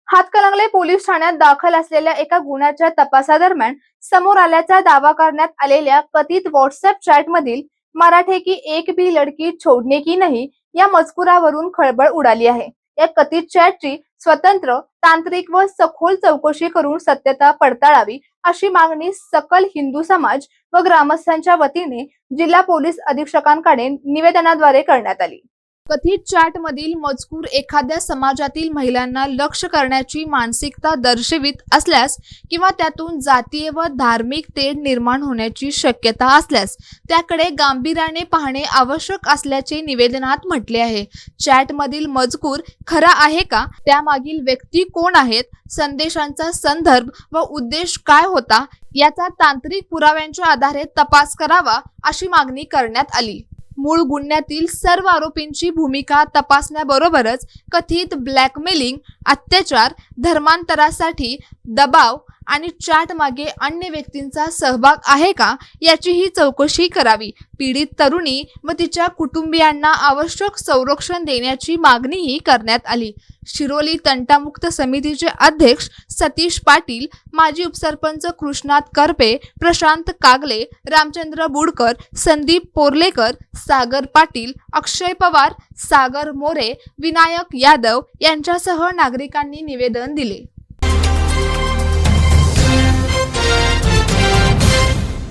Hatkanangale police ठाण्यात दाखल असलेल्या एका गुन्ह्याच्या तपासादरम्यान समोर आल्याचा दावा करण्यात आलेल्या कथित व्हॉट्सअप चॅटमधील मराठे की एक भी लड़की छोड़ने की नहीं या मजकुरावरून खळबळ उडाली आहे। या कथित चॅटची स्वतंत्र, तांत्रिक व सखोल चौकशी करून सत्यता पडताळावी अशी मागणी सकल हिंदू समाज व ग्रामस्थांच्या वतीने जिल्हा पोलीस अधीक्षकांकडे निवेदनाद्वारे करण्यात आली। कथित चॅट मधील मजकूर एखाद्या समाजातील महिलांना लक्ष्य करण्याची मानसिकता दर्शवित असल्यास किंवा त्यातून जातीय व धार्मिक तेढ निर्माण होण्याची शक्यता असल्यास त्याकडे गांभीर्याने पाहणे आवश्यक असल्याचे निवेदनात म्हटले आहे। चॅट मधील मजकूर खरा आहे का, त्यामागील व्यक्ती कोण आहेत, संदेशांचा संदर्भ व उद्देश काय होता याचा तांत्रिक पुराव्यांच्या आधारे तपास करावा अशी मागणी करण्यात आली। मूळ गुन्ह्यातील सर्व आरोपींची भूमिका तपासण्याबरोबरच कथित ब्लॅकमेलिंग, अत्याचार, धर्मांतरासाठी दबाव आणि चॅट मागे अन्य व्यक्तींचा सहभाग आहे का याचीही चौकशी करावी। पीडित तरुणी व तिच्या कुटुंबियांना आवश्यक संरक्षण देण्याची मागणीही करण्यात आली। शिरोली तंटामुक्त समितीचे अध्यक्ष सतीश पाटील, माजी उपसरपंच कृष्णात करपे, प्रशांत कागले, रामचंद्र बुडकर, संदीप पोर्लेकर, सागर पाटील, अक्षय पवार, सागर मोरे, विनायक यादव यांच्यासह नागरिकांनी निवेदन दिले।